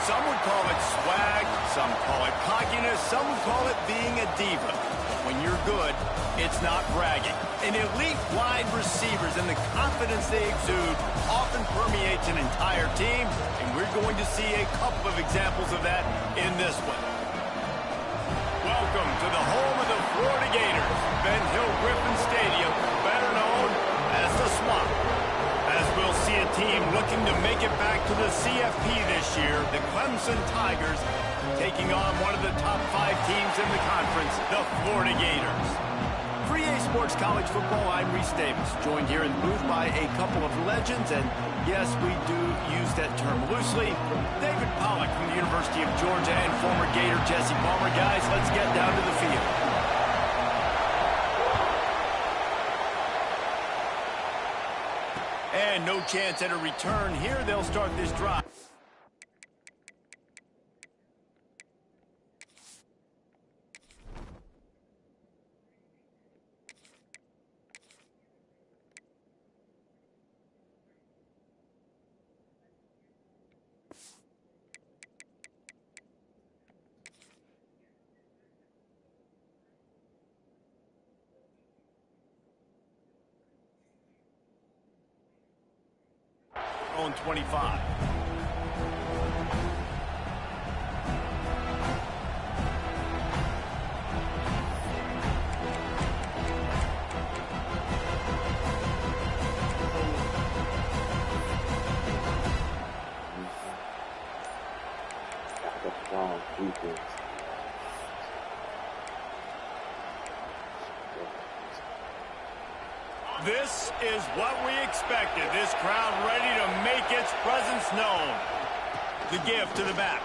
Some would call it swag, some call it cockiness, some would call it being a diva. When you're good, it's not bragging. And elite wide receivers and the confidence they exude often permeates an entire team, and we're going to see a couple of examples of that in this one. Welcome to the home of the Florida Gators, Ben Hill Griffin Stadium, better known as the Swamp. As we'll see a team looking to make it back to the CFP this year, the Clemson Tigers taking on one of the top 5 teams in the conference, the Florida Gators. For EA Sports College Football, I'm Reese Davis, joined here in the booth by a couple of legends, and yes, we do use that term loosely. David Pollack from the University of Georgia and former Gator Jesse Palmer. Guys, let's get down to the field. And no chance at a return here. They'll start this drive. On 25. This is what we expected. This crowd ready to make its presence known. The give to the back.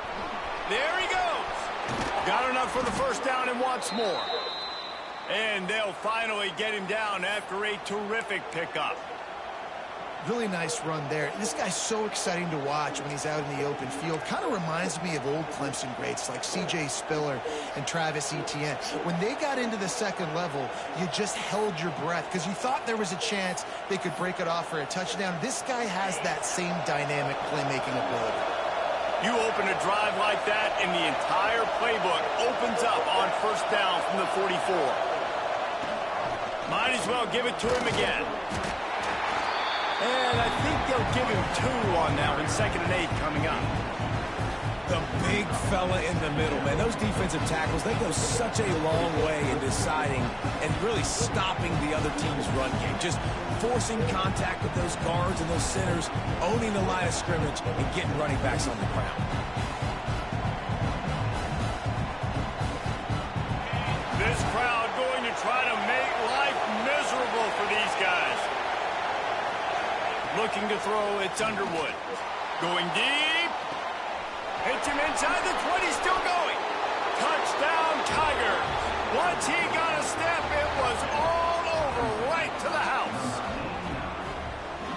There he goes. Got enough for the first down and wants more. And they'll finally get him down after a terrific pickup. Really nice run there. This guy's so exciting to watch when he's out in the open field. Kind of reminds me of old Clemson greats like C.J. Spiller and Travis Etienne. When they got into the second level, you just held your breath because you thought there was a chance they could break it off for a touchdown. This guy has that same dynamic playmaking ability. You open a drive like that, and the entire playbook opens up on first down from the 44. Might as well give it to him again. And I think they'll give him 2 on that one. 2nd and 8 coming up. The big fella in the middle, man. Those defensive tackles, they go such a long way in deciding and really stopping the other team's run game. Just forcing contact with those guards and those centers, owning the line of scrimmage, and getting running backs on the ground. This crowd going to try to make life miserable for these guys. Looking to throw, it's Underwood. Going deep. Hits him inside the 20, still going. Touchdown, Tigers. Once he got a step, it was all over, right to the house.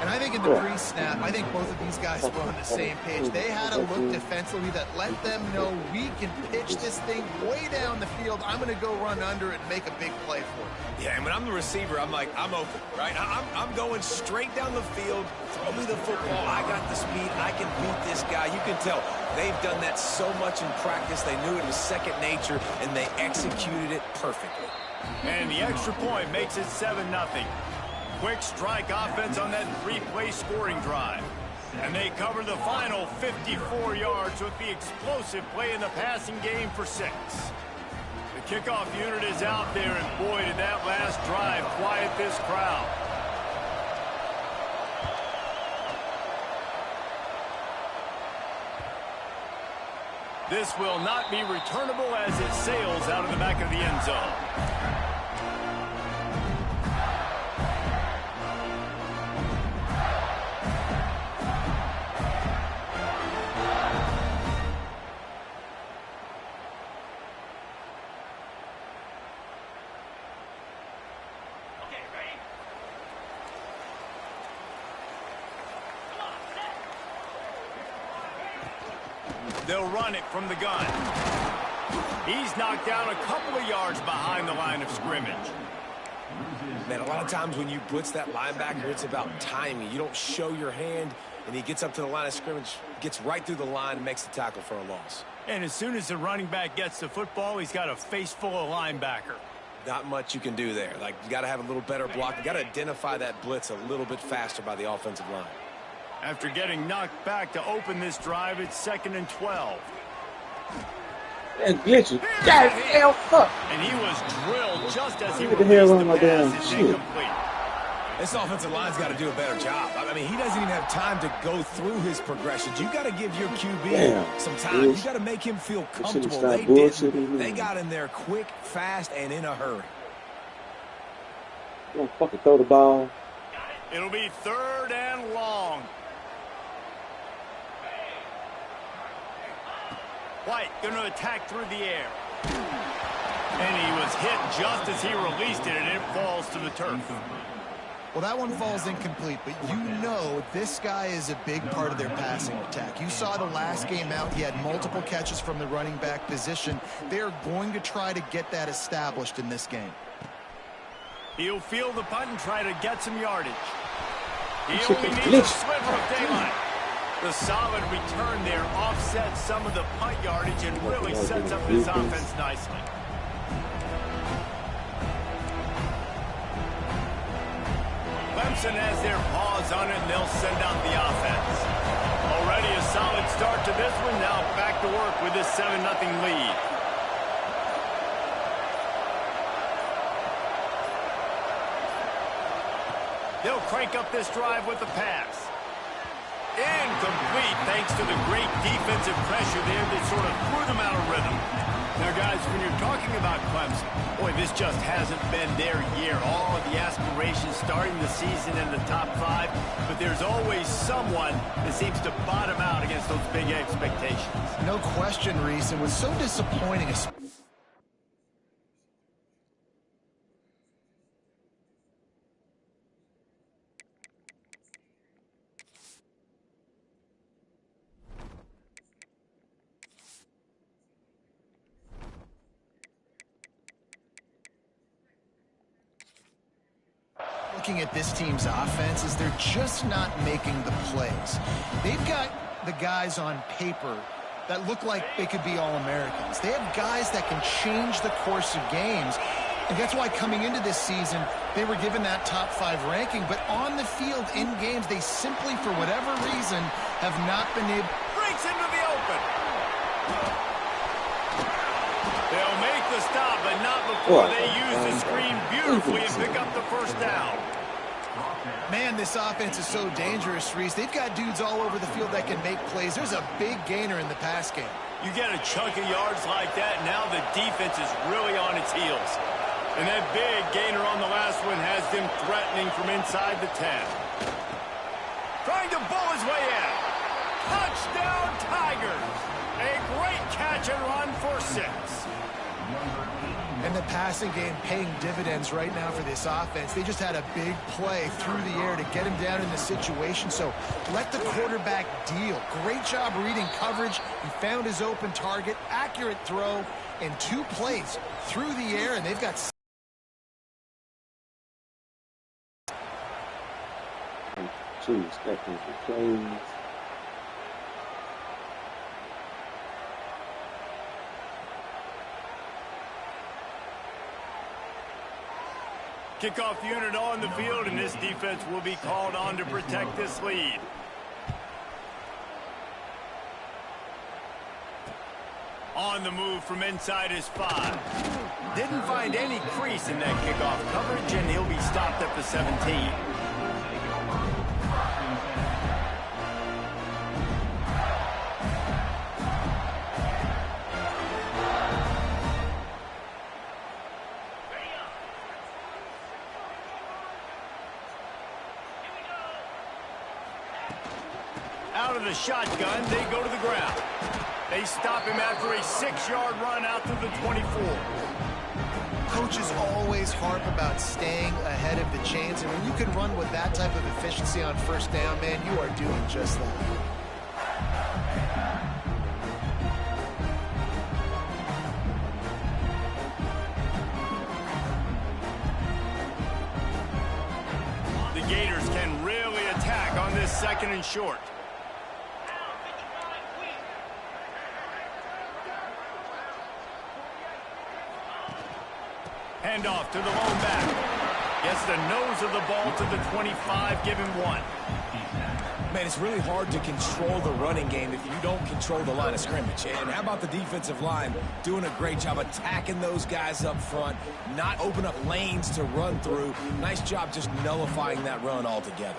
And I think in the pre-snap, I think both of these guys were on the same page. They had a look defensively that let them know we can pitch this thing way down the field. I'm going to go run under it and make a big play for it. Yeah, and when I'm the receiver, I'm like, I'm open, right? I'm going straight down the field. Throw me the football. I got the speed. I can beat this guy. You can tell they've done that so much in practice. They knew it was second nature, and they executed it perfectly. And the extra point makes it 7-0. Quick strike offense on that 3-play scoring drive. And they cover the final 54 yards with the explosive play in the passing game for 6. The kickoff unit is out there, and boy, did that last drive quiet this crowd. This will not be returnable as it sails out of the back of the end zone. They'll run it from the gun. He's knocked down a couple of yards behind the line of scrimmage. Man, a lot of times when you blitz that linebacker, it's about timing. You don't show your hand. And he gets up to the line of scrimmage, gets right through the line, and makes the tackle for a loss. And as soon as the running back gets the football, he's got a face full of linebacker. Not much you can do there. Like, you got to have a little better block. You got to identify that blitz a little bit faster by the offensive line. After getting knocked back to open this drive, it's 2nd and 12. That's glitchy. God damn, fuck. And he was drilled just as he Look at the hell released on the my damn pass. It's shit. incomplete. This offensive line's got to do a better job. I mean, he doesn't even have time to go through his progressions. You got to give your QB some time. You got to make him feel comfortable. They didn't. They got in there quick, fast, and in a hurry. You don't fucking throw the ball. It'll be 3rd and long. White going to attack through the air. And he was hit just as he released it, and it falls to the turf. Well, that one falls incomplete, but you know this guy is a big part of their passing attack. You saw the last game out. He had multiple catches from the running back position. They're going to try to get that established in this game. He'll field the punt and try to get some yardage. He only needs a sliver of daylight. The solid return there offsets some of the punt yardage and really sets up his offense nicely. Clemson has their paws on it, and they'll send out the offense. Already a solid start to this one. Now back to work with this 7-0 lead. They'll crank up this drive with the pass. Incomplete thanks to the great defensive pressure there that sort of threw them out of rhythm. Now, guys, when you're talking about Clemson, boy, this just hasn't been their year. All of the aspirations starting the season in the top 5, but there's always someone that seems to bottom out against those big expectations. No question, Reese. It was so disappointing. Looking at this team's offense is they're just not making the plays. They've got the guys on paper that look like they could be All-Americans. They have guys that can change the course of games. And that's why coming into this season, they were given that top 5 ranking. But on the field, in games, they simply, for whatever reason, have not been able... Breaks into the open. They'll make the stop, but not before they use the screen beautifully and pick up the first down. Man, this offense is so dangerous, Reese. They've got dudes all over the field that can make plays. There's a big gainer in the pass game. You get a chunk of yards like that, now the defense is really on its heels. And that big gainer on the last one has them threatening from inside the 10. Trying to bull his way in. Touchdown, Tigers. A great catch and run for 6. And the passing game paying dividends right now for this offense. They just had a big play through the air to get him down in the situation. So let the quarterback deal. Great job reading coverage. He found his open target. Accurate throw. And 2 plays through the air. And they've got... Two respectful plays. Kickoff unit on the field, and this defense will be called on to protect this lead. On the move from inside his 5. Didn't find any crease in that kickoff coverage, and he'll be stopped at the 17. Out of the shotgun, they go to the ground. They stop him after a 6-yard run out to the 24. Coaches always harp about staying ahead of the chains, and when you can run with that type of efficiency on first down, man, you are doing just that. The Gators can really attack on this 2nd and short. Hand off to the lone back. Gets the nose of the ball to the 25, give him 1. Man, it's really hard to control the running game if you don't control the line of scrimmage. And how about the defensive line doing a great job attacking those guys up front, not open up lanes to run through. Nice job just nullifying that run altogether.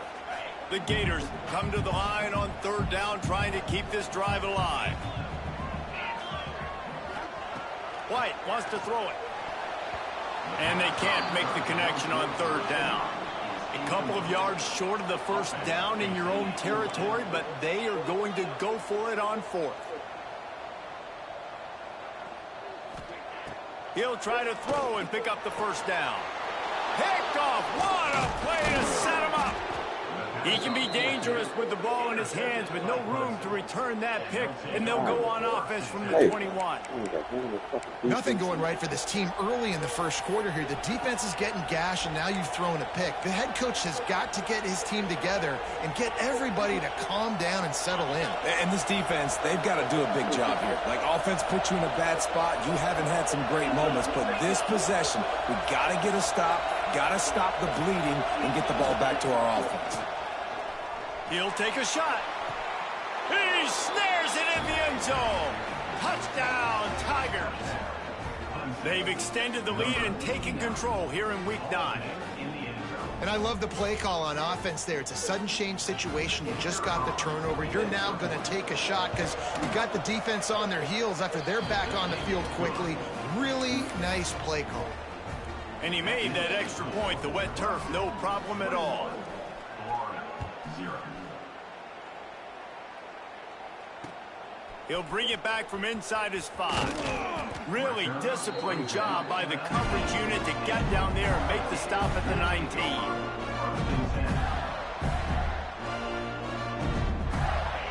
The Gators come to the line on 3rd down, trying to keep this drive alive. White wants to throw it. And they can't make the connection on 3rd down. A couple of yards short of the 1st down in your own territory, but they are going to go for it on 4th. He'll try to throw and pick up the 1st down. Picked off. What a play to set him up. He can be dangerous with the ball in his hands, but no room to return that pick, and they'll go on offense from the 21. Nothing going right for this team early in the 1st quarter here. The defense is getting gashed, and now you've thrown a pick. The head coach has got to get his team together and get everybody to calm down and settle in. And this defense, they've got to do a big job here. Like, offense put you in a bad spot. You haven't had some great moments, but this possession, we got to get a stop, got to stop the bleeding, and get the ball back to our offense. He'll take a shot. He snares it in the end zone. Touchdown, Tigers. They've extended the lead and taken control here in Week 9. And I love the play call on offense there. It's a sudden change situation. You just got the turnover. You're now going to take a shot because you got the defense on their heels after they're back on the field quickly. Really nice play call. And he made that extra point, the wet turf, no problem at all. He'll bring it back from inside his 5. Really disciplined job by the coverage unit to get down there and make the stop at the 19.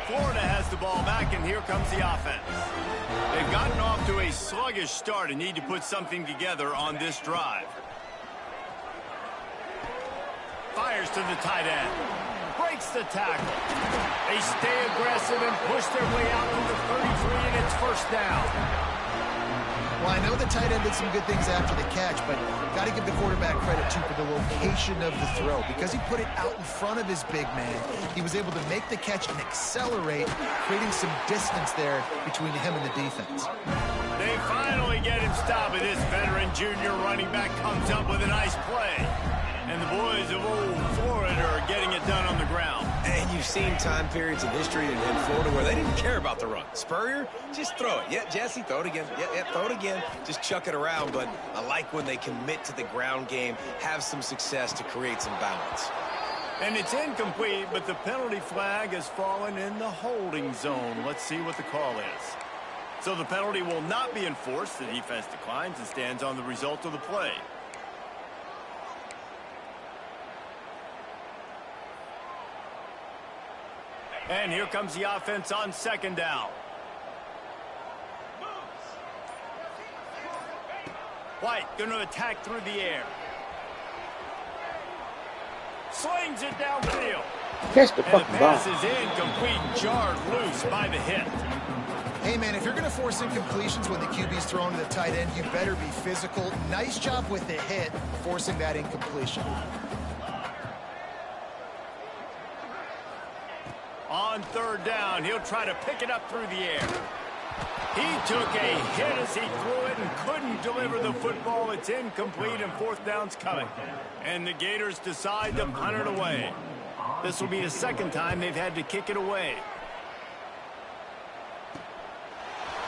Florida has the ball back, and here comes the offense. They've gotten off to a sluggish start and need to put something together on this drive. Fires to the tight end. Breaks the tackle. They stay aggressive and push their way out to the 33, and it's 1st down. Well, I know the tight end did some good things after the catch, but got to give the quarterback credit, too, for the location of the throw. Because he put it out in front of his big man, he was able to make the catch and accelerate, creating some distance there between him and the defense. They finally get him stopped, and this veteran junior running back comes up with a nice play. And the boys of old Florida are getting it done on the ground. And you've seen time periods in history in Florida where they didn't care about the run. Spurrier, just throw it. Yeah, Jesse, throw it again. Yeah, throw it again. Just chuck it around. But I like when they commit to the ground game, have some success to create some balance. And it's incomplete, but the penalty flag has fallen in the holding zone. Let's see what the call is. So the penalty will not be enforced. The defense declines and stands on the result of the play. And here comes the offense on 2nd down. White going to attack through the air. Slings it downfield. Catch the And the fucking ball. pass is incomplete, jarred loose by the hit. Hey, man, if you're going to force incompletions when the QB's thrown to the tight end, you better be physical. Nice job with the hit, forcing that incompletion. On 3rd down, he'll try to pick it up through the air. He took a hit as he threw it and couldn't deliver the football. It's incomplete, and 4th down's coming. And the Gators decide to punt it away. This will be the 2nd time they've had to kick it away.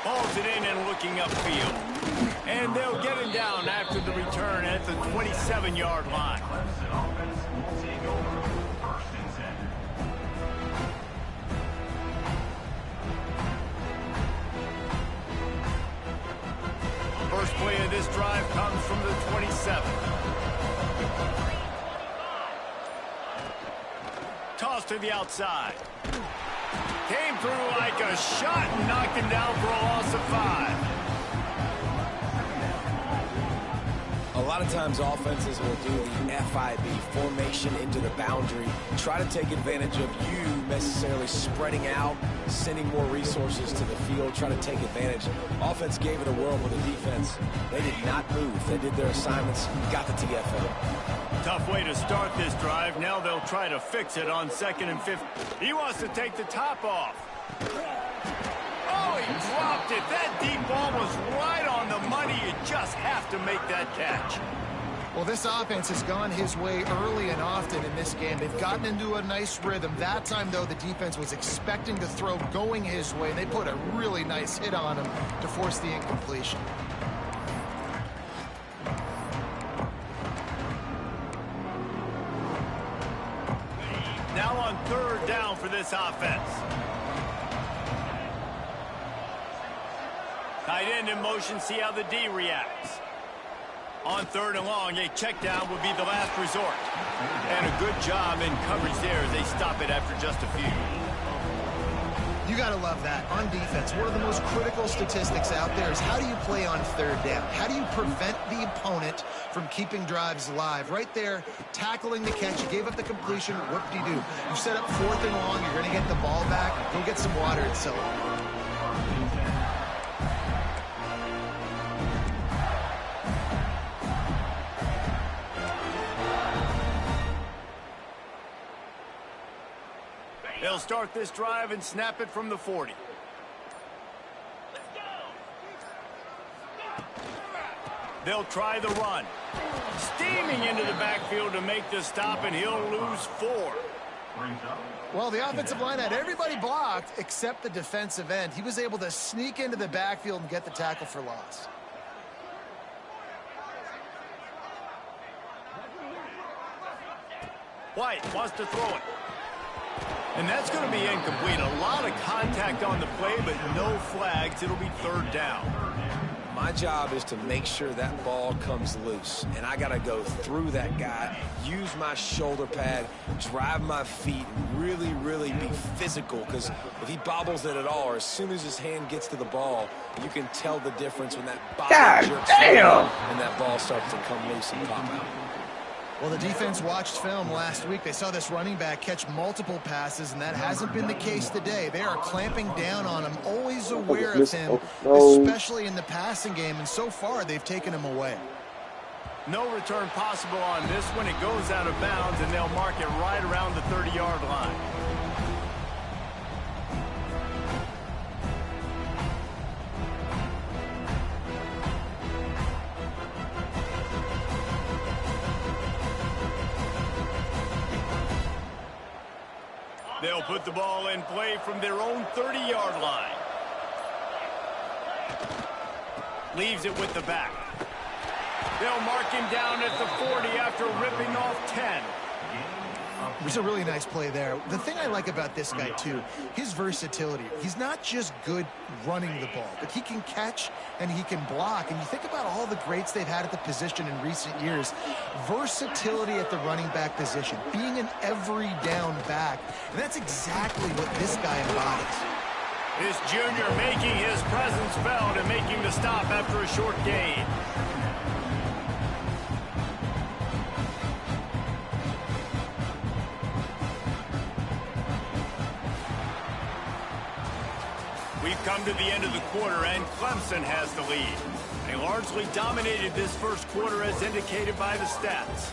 Hauls it in and looking upfield. And they'll get him down after the return at the 27-yard line. First play of this drive comes from the 27. Toss to the outside. Came through like a shot and knocked him down for a loss of 5. A lot of times offenses will do the FIB, formation into the boundary, try to take advantage of you necessarily spreading out, sending more resources to the field, try to take advantage. Offense gave it a whirl with the defense. They did not move. They did their assignments, got the TFL. Tough way to start this drive. Now they'll try to fix it on 2nd and 5. He wants to take the top off. Oh, he dropped it. That deep ball was right on the money. You just have to make that catch. Well, this offense has gone his way early and often in this game. They've gotten into a nice rhythm. That time, though, the defense was expecting the throw going his way. They put a really nice hit on him to force the incompletion. Now on 3rd down for this offense. Tight end in motion, see how the D reacts. On 3rd and long, a check down would be the last resort. And a good job in coverage there as they stop it after just a few. You got to love that. On defense, one of the most critical statistics out there is how do you play on 3rd down? How do you prevent the opponent from keeping drives alive? Right there, tackling the catch. You gave up the completion. Whoop-de-doo. You set up 4th and long. You're going to get the ball back. Go get some water and so on. They'll start this drive and snap it from the 40. They'll try the run. Steaming into the backfield to make the stop, and he'll lose 4. Well, the offensive line had everybody blocked except the defensive end. He was able to sneak into the backfield and get the tackle for loss. White wants to throw it. And that's going to be incomplete. A lot of contact on the play, but no flags. It'll be 3rd down. My job is to make sure that ball comes loose, and I got to go through that guy, use my shoulder pad, drive my feet, and really, really be physical, because if he bobbles it at all, or as soon as his hand gets to the ball, you can tell the difference when that body jerks forward and that ball starts to come loose and pop out. Well, the defense watched film last week. They saw this running back catch multiple passes, and that hasn't been the case today. They are clamping down on him, always aware of him, especially in the passing game, and so far they've taken him away. No return possible on this one. It goes out of bounds, and they'll mark it right around the 30-yard line. They'll put the ball in play from their own 30-yard line. Leaves it with the back. They'll mark him down at the 40 after ripping off 10. It was a really nice play there. The thing I like about this guy, too, his versatility. He's not just good running the ball, but he can catch and he can block. And you think about all the greats they've had at the position in recent years. Versatility at the running back position, being an every down back. And that's exactly what this guy embodies. This junior making his presence felt and making the stop after a short gain. We've come to the end of the quarter, and Clemson has the lead. They largely dominated this first quarter as indicated by the stats.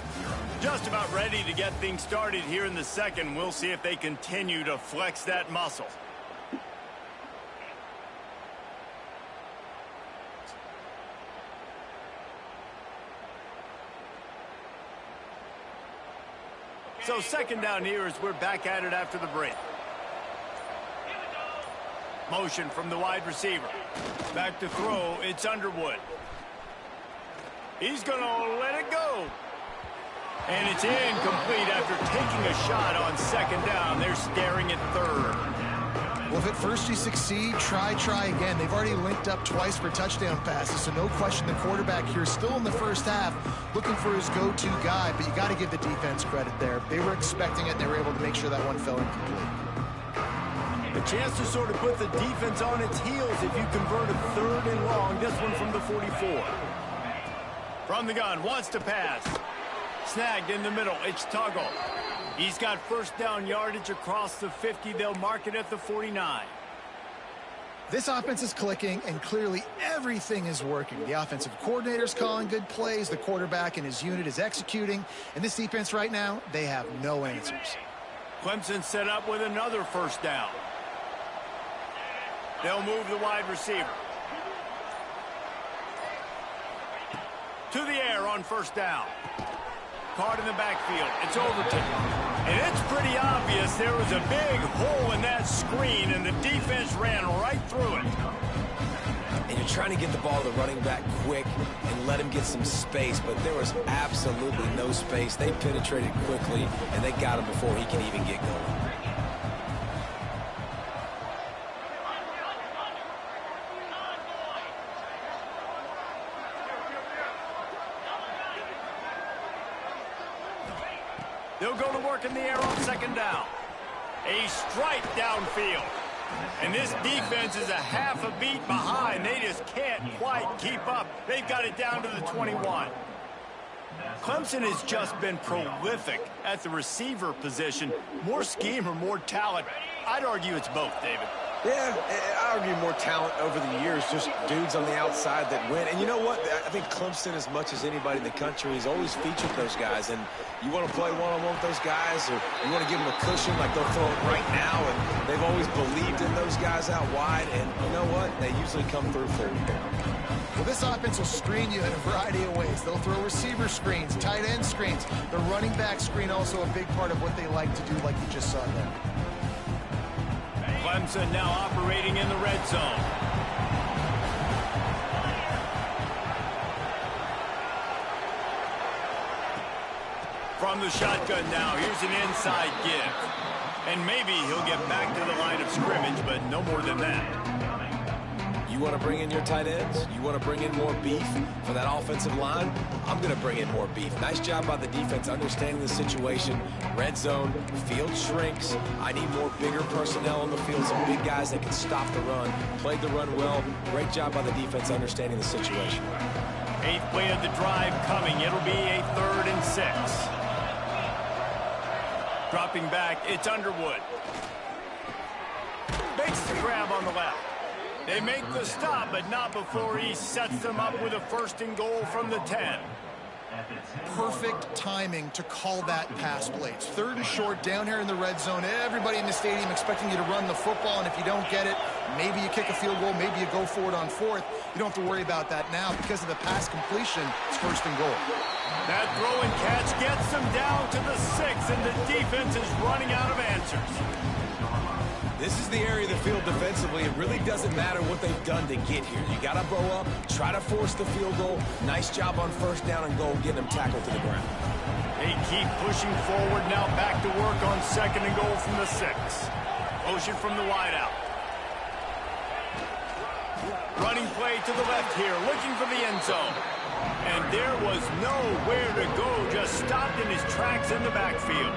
Just about ready to get things started here in the second. We'll see if they continue to flex that muscle. So 2nd down here as we're back at it after the break. Motion from the wide receiver. Back to throw, it's Underwood. He's going to let it go. And it's incomplete after taking a shot on 2nd down. They're staring at 3rd. Well, if at first you succeed, try again. They've already linked up twice for touchdown passes, so no question the quarterback here still in the first half looking for his go-to guy, but you got to give the defense credit there. They were expecting it, and they were able to make sure that one fell incomplete. A chance to sort of put the defense on its heels if you convert a 3rd and long. This one from the 44. From the gun, wants to pass. Snagged in the middle, it's Tuggle. He's got first down yardage across the 50. They'll mark it at the 49. This offense is clicking, and clearly everything is working. The offensive coordinator's calling good plays. The quarterback and his unit is executing. And this defense right now, they have no answers. Clemson set up with another first down. They'll move the wide receiver. To the air on first down. Caught in the backfield. It's Overton. And it's pretty obvious there was a big hole in that screen, and the defense ran right through it. And you're trying to get the ball to the running back quick and let him get some space, but there was absolutely no space. They penetrated quickly, and they got him before he can even get going. They'll go to work in the air on second down. A strike downfield. And this defense is a half a beat behind. They just can't quite keep up. They've got it down to the 21. Clemson has just been prolific at the receiver position. More scheme or more talent? I'd argue it's both, David. Yeah, I argue more talent over the years, just dudes on the outside that win. And you know what? I think Clemson, as much as anybody in the country, has always featured those guys. And you want to play one-on-one with those guys, or you want to give them a cushion like they'll throw it right now. And they've always believed in those guys out wide. And you know what? They usually come through for you. Well, this offense will screen you in a variety of ways. They'll throw receiver screens, tight end screens. The running back screen also a big part of what they like to do, like you just saw there. Clemson now operating in the red zone. From the shotgun now, here's an inside give. And maybe he'll get back to the line of scrimmage, but no more than that. You want to bring in your tight ends? You want to bring in more beef for that offensive line? I'm going to bring in more beef. Nice job by the defense understanding the situation. Red zone, field shrinks. I need more bigger personnel on the field, some big guys that can stop the run. Played the run well. Great job by the defense understanding the situation. 8th play of the drive coming. It'll be a 3rd and 6. Dropping back, it's Underwood. Makes the grab on the left. They make the stop, but not before he sets them up with a 1st and goal from the 10. Perfect timing to call that pass play. It's 3rd and short down here in the red zone. Everybody in the stadium expecting you to run the football, and if you don't get it, maybe you kick a field goal, maybe you go for it on 4th. You don't have to worry about that now. Because of the pass completion, it's 1st and goal. That throw and catch gets them down to the 6, and the defense is running out of answers. This is the area of the field defensively. It really doesn't matter what they've done to get here. You got to bow up, try to force the field goal. Nice job on 1st down and goal, getting them tackled to the ground. They keep pushing forward now, back to work on 2nd and goal from the 6. Motion from the wideout. Running play to the left here, looking for the end zone. And there was nowhere to go, just stopped in his tracks in the backfield.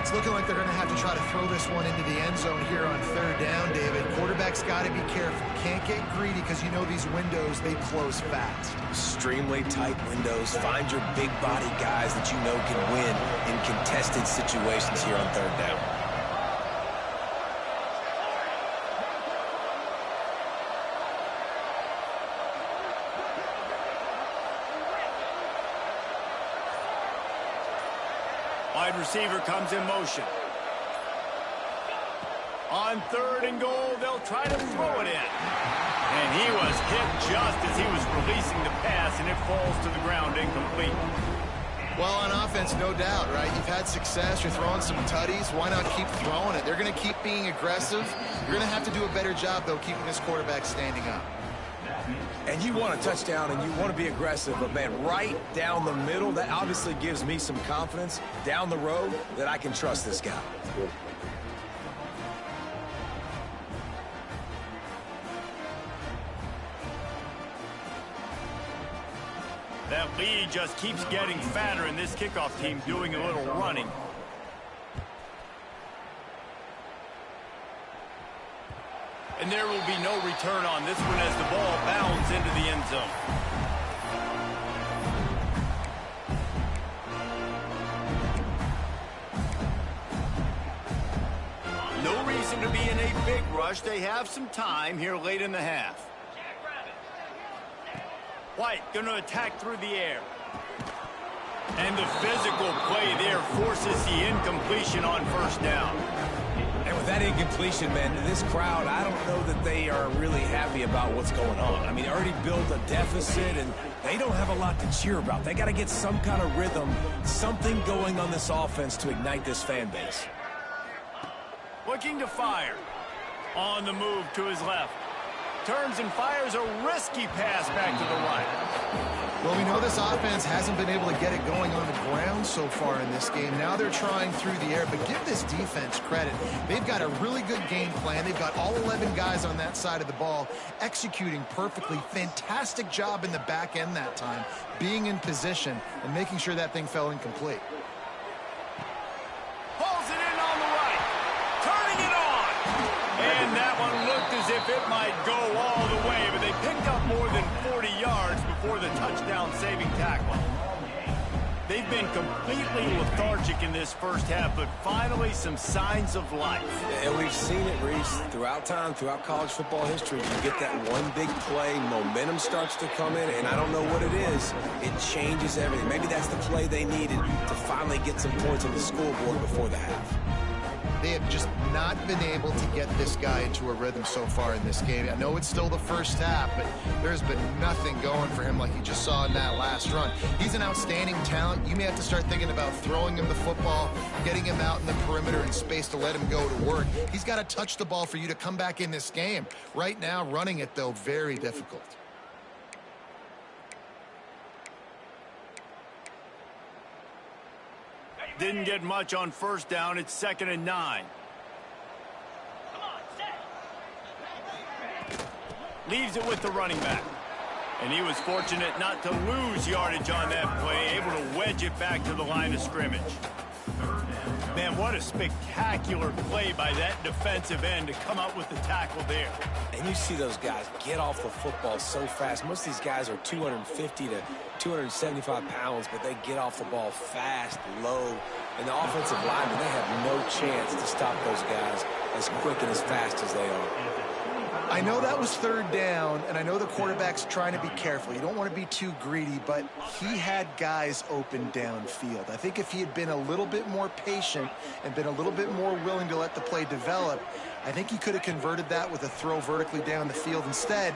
It's looking like they're going to have to try to throw this one into the end zone here on 3rd down, David. Quarterback's got to be careful. Can't get greedy because you know these windows, they close fast. Extremely tight windows. Find your big body guys that you know can win in contested situations here on 3rd down. Wide receiver comes in motion. On 3rd and goal, they'll try to throw it in. And he was hit just as he was releasing the pass, and it falls to the ground incomplete. Well, on offense, no doubt, right? You've had success. You're throwing some tutties. Why not keep throwing it? They're going to keep being aggressive. You're going to have to do a better job, though, keeping this quarterback standing up. And you want a touchdown and you want to be aggressive, but man, right down the middle, that obviously gives me some confidence down the road that I can trust this guy. That lead just keeps getting fatter, and this kickoff team doing a little running. And there will be no return on this one as the ball bounds into the end zone. seem to be in a big rush. They have some time here late in the half. White going to attack through the air. And the physical play there forces the incompletion on first down. And with that incompletion, man, this crowd, I don't know that they are really happy about what's going on. I mean, they already built a deficit, and they don't have a lot to cheer about. They got to get some kind of rhythm, something going on this offense to ignite this fan base. Looking to fire. On the move to his left. Turns and fires a risky pass back to the right. Well, we know this offense hasn't been able to get it going on the ground so far in this game. Now they're trying through the air, but give this defense credit. They've got a really good game plan. They've got all 11 guys on that side of the ball executing perfectly. Fantastic job in the back end that time, being in position and making sure that thing fell incomplete. Pulls it in on the right. Turning it on. And that one looked as if it might go all the way, but they picked up more than 40 yards before the touchdown-saving tackle. They've been completely lethargic in this first half, but finally some signs of life. And we've seen it, Reese, throughout time, throughout college football history. You get that one big play, momentum starts to come in, and I don't know what it is. It changes everything. Maybe that's the play they needed to finally get some points on the scoreboard before the half. They have just not been able to get this guy into a rhythm so far in this game. I know it's still the first half, but there's been nothing going for him like you just saw in that last run. He's an outstanding talent. You may have to start thinking about throwing him the football, getting him out in the perimeter in space to let him go to work. He's got to touch the ball for you to come back in this game. Right now, running it, though, very difficult. Didn't get much on first down. It's 2nd and 9. Leaves it with the running back. And he was fortunate not to lose yardage on that play, able to wedge it back to the line of scrimmage. Man, what a spectacular play by that defensive end to come up with the tackle there. And you see those guys get off the football so fast. Most of these guys are 250 to 275 pounds, but they get off the ball fast, low. And the offensive linemen, they have no chance to stop those guys as quick and as fast as they are. I know that was 3rd down, and I know the quarterback's trying to be careful. You don't want to be too greedy, but he had guys open downfield. I think if he had been a little bit more patient and been a little bit more willing to let the play develop, I think he could have converted that with a throw vertically down the field. Instead,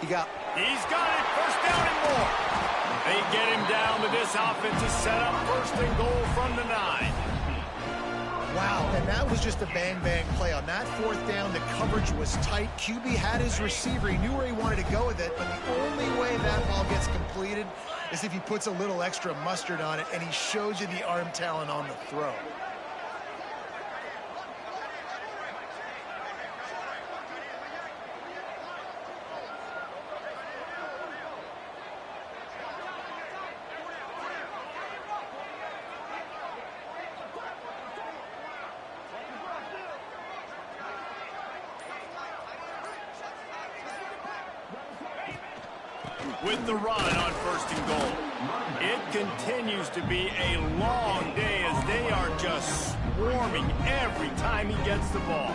he's got it. 1st down and more. They get him down, but this offense is set up 1st and goal from the 9. Wow, and that was just a bang-bang play. On that 4th down, the coverage was tight. QB had his receiver. He knew where he wanted to go with it, but the only way that ball gets completed is if he puts a little extra mustard on it, and he shows you the arm talent on the throw. With the run on 1st and goal. It continues to be a long day as they are just swarming every time he gets the ball.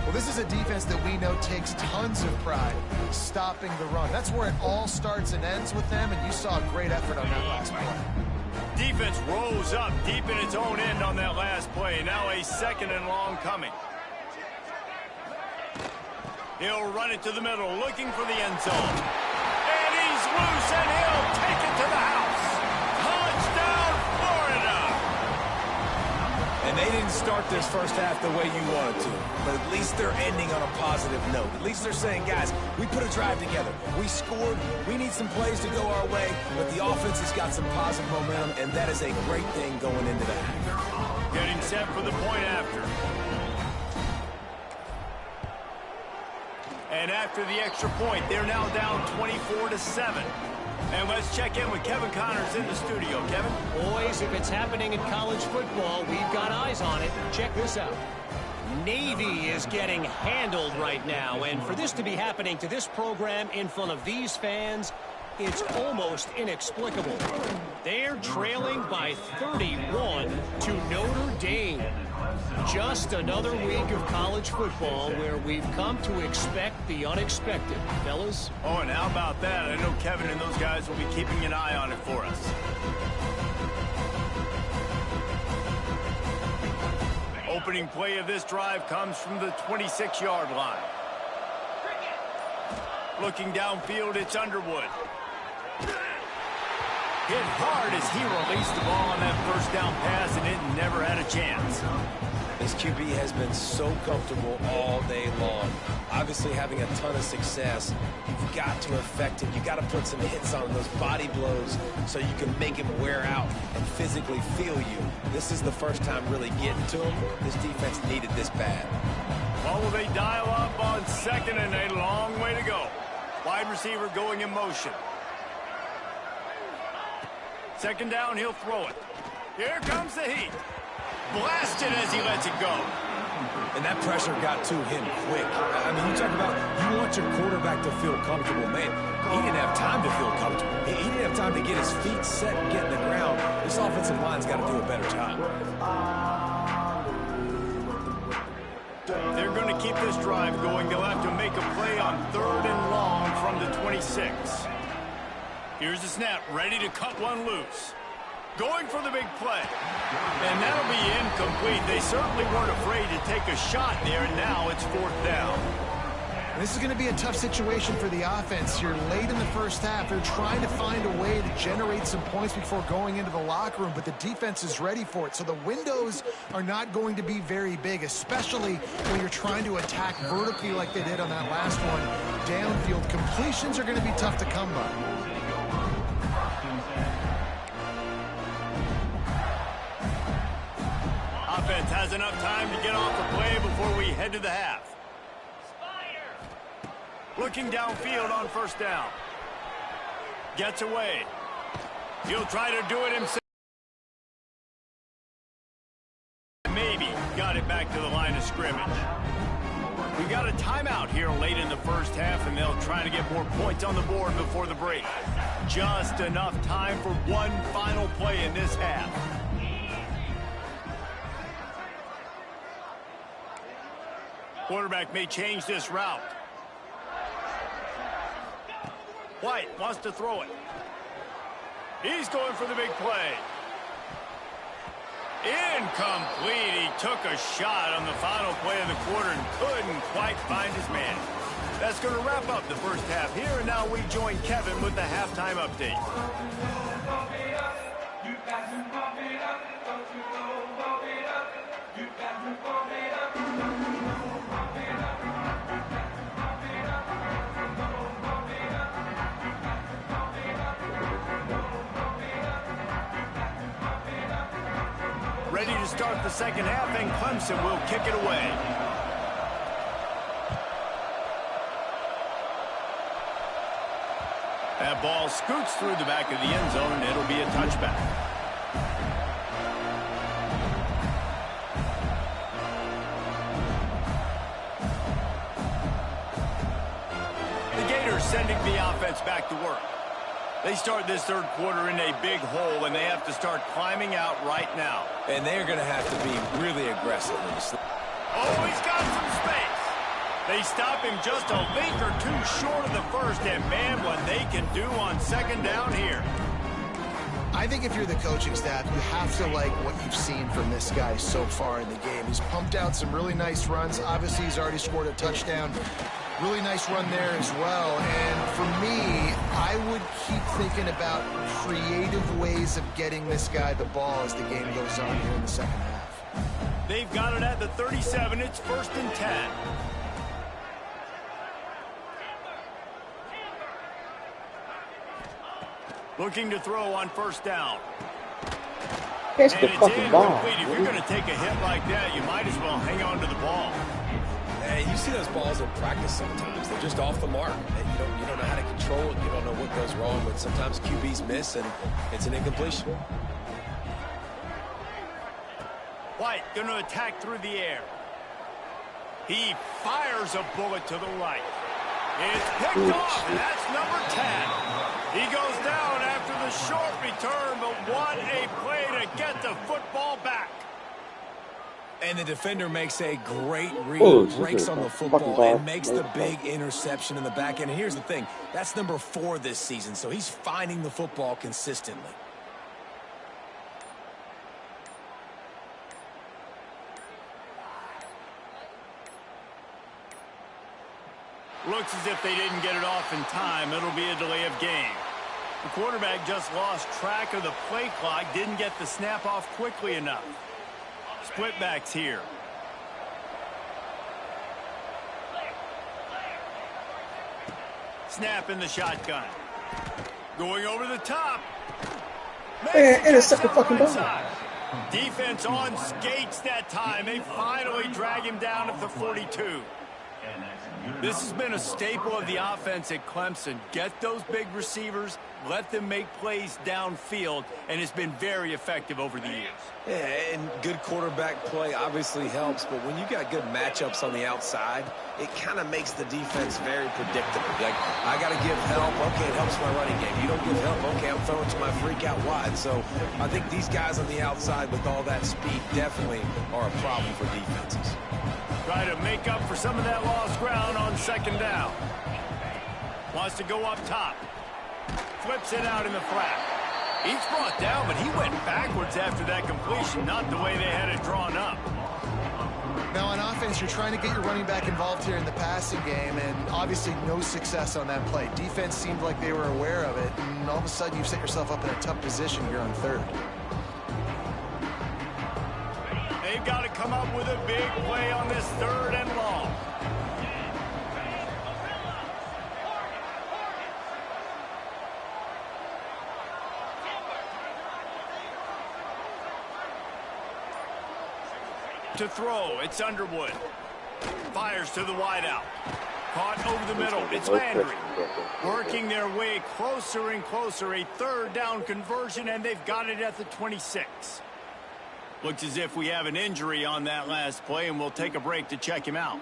Well, this is a defense that we know takes tons of pride stopping the run. That's where it all starts and ends with them, and you saw a great effort on that last play. Defense rose up deep in its own end on that last play. Now a 2nd and long coming. He'll run it to the middle, looking for the end zone. And he's loose, and he'll take it to the house. Touchdown, Florida! And they didn't start this first half the way you wanted to, but at least they're ending on a positive note. At least they're saying, guys, we put a drive together. We scored. We need some plays to go our way, but the offense has got some positive momentum, and that is a great thing going into the half. Getting set for the point after. And after the extra point, they're now down 24-7. And let's check in with Kevin Connors in the studio. Kevin? Boys, if it's happening in college football, we've got eyes on it. Check this out. Navy is getting handled right now. And for this to be happening to this program in front of these fans, it's almost inexplicable. They're trailing by 31 to Notre Dame. Just another week of college football where we've come to expect the unexpected, fellas. Oh, and how about that? I know Kevin and those guys will be keeping an eye on it for us. Opening play of this drive comes from the 26-yard line. Looking downfield, it's Underwood. Hit hard as he released the ball on that first down pass, and it never had a chance. This QB has been so comfortable all day long. Obviously having a ton of success. You've got to affect him. You've got to put some hits on those body blows so you can make him wear out and physically feel you. This is the first time really getting to him. This defense needed this bad. Well, will they dial up on second, and a long way to go. Wide receiver going in motion. Second down, he'll throw it. Here comes the heat. Blasted as he lets it go. And that pressure got to him quick. I mean, you talk about you want your quarterback to feel comfortable. Man, he didn't have time to feel comfortable. He didn't have time to get his feet set and get in the ground. This offensive line's got to do a better job. They're going to keep this drive going. They'll have to make a play on 3rd and long from the 26. Here's the snap, ready to cut one loose. Going for the big play. And that'll be incomplete. They certainly weren't afraid to take a shot there, and now it's 4th down. And this is going to be a tough situation for the offense here. Late in the first half, they're trying to find a way to generate some points before going into the locker room, but the defense is ready for it. So the windows are not going to be very big, especially when you're trying to attack vertically like they did on that last one. Downfield completions are going to be tough to come by. Offense has enough time to get off the play before we head to the half. Looking downfield on 1st down. Gets away. He'll try to do it himself. Maybe got it back to the line of scrimmage. We've got a timeout here late in the first half, and they'll try to get more points on the board before the break. Just enough time for one final play in this half. Quarterback may change this route. White wants to throw it. He's going for the big play. Incomplete. He took a shot on the final play of the quarter and couldn't quite find his man. That's going to wrap up the first half here, and now we join Kevin with the halftime update. Ready to start the second half, and Clemson will kick it away. That ball scoots through the back of the end zone, and it'll be a touchback. The Gators sending the offense back to work. They start this third quarter in a big hole, and they have to start climbing out right now. And they're going to have to be really aggressive. Oh, he's got some space. They stop him just a link or two short of the first, and man, what they can do on second down here. I think if you're the coaching staff, you have to like what you've seen from this guy so far in the game. He's pumped out some really nice runs. Obviously, he's already scored a touchdown. Really nice run there as well. And for me, I would keep thinking about creative ways of getting this guy the ball as the game goes on here in the second half. They've got it at the 37. It's 1st and 10. Looking to throw on 1st down. Catch And the it's fucking ball. incomplete. If you're going to take a hit like that, you might as well hang on to the ball. Hey, you see those balls in practice sometimes. They're just off the mark. And you don't know how to control it. You don't know what goes wrong. But sometimes QBs miss, and it's an incompletion. White going to attack through the air. He fires a bullet to the right. It's picked off, and that's number 10. He goes down after the short return, but what a play to get the football back. And the defender makes a great read, Oh, breaks on the football, and makes the big interception in the back end. And here's the thing, that's number 4 this season, so he's finding the football consistently. Looks as if they didn't get it off in time. It'll be a delay of game. The quarterback just lost track of the play clock, didn't get the snap off quickly enough. Split backs here. Snap in the shotgun. Going over the top. Man, intercept the fucking ball. Defense on skates that time. They finally drag him down at the 42. This has been a staple of the offense at Clemson. Get those big receivers, let them make plays downfield, and it's been very effective over the years. Yeah, and good quarterback play obviously helps, but when you got good matchups on the outside, it kind of makes the defense very predictable. Like, I got to give help. Okay, it helps my running game. You don't give help. Okay, I'm throwing to my freak out wide. So I think these guys on the outside with all that speed definitely are a problem for defenses. Try to make up for some of that lost ground on second down. Wants to go up top. Flips it out in the flat. He's brought down, but he went backwards after that completion, not the way they had it drawn up. Now on offense, you're trying to get your running back involved here in the passing game, and obviously no success on that play. Defense seemed like they were aware of it, and all of a sudden you've set yourself up in a tough position here on third. They've got to come up with a big play on this third and long. To throw, it's Underwood. Fires to the wideout. Caught over the middle. It's Landry. Working their way closer and closer. A third down conversion, and they've got it at the 26. Looks as if we have an injury on that last play, and we'll take a break to check him out.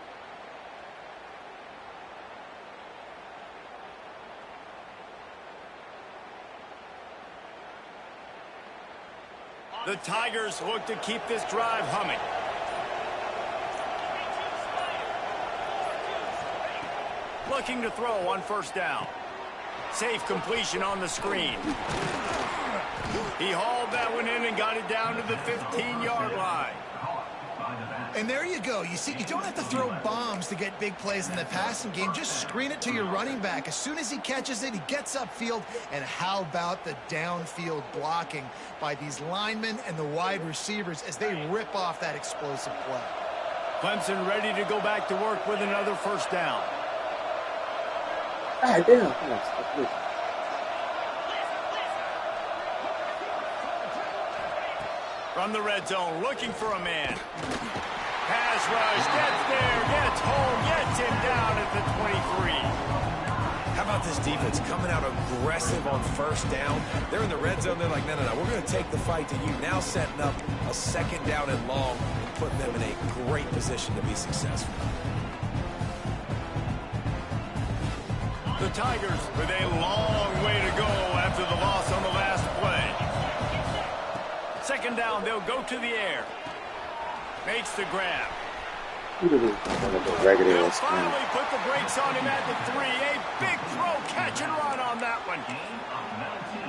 The Tigers look to keep this drive humming. Looking to throw on first down. Safe completion on the screen. He hauled that one in and got it down to the 15-yard line. And there you go. You see, you don't have to throw bombs to get big plays in the passing game. Just screen it to your running back. As soon as he catches it, he gets upfield. And how about the downfield blocking by these linemen and the wide receivers as they rip off that explosive play? Clemson ready to go back to work with another first down. God damn. From the red zone, looking for a man. Pass rush, gets there, gets home, gets him down at the 23. How about this defense coming out aggressive on first down? They're in the red zone. They're like, no, we're going to take the fight to you. Now setting up a second down and long and putting them in a great position to be successful. The Tigers with a long way to go after the loss on the last play. Second down, they'll go to the air. Makes the grab. They'll finally put the brakes on him at the 3. A big throw, catch and run on that one.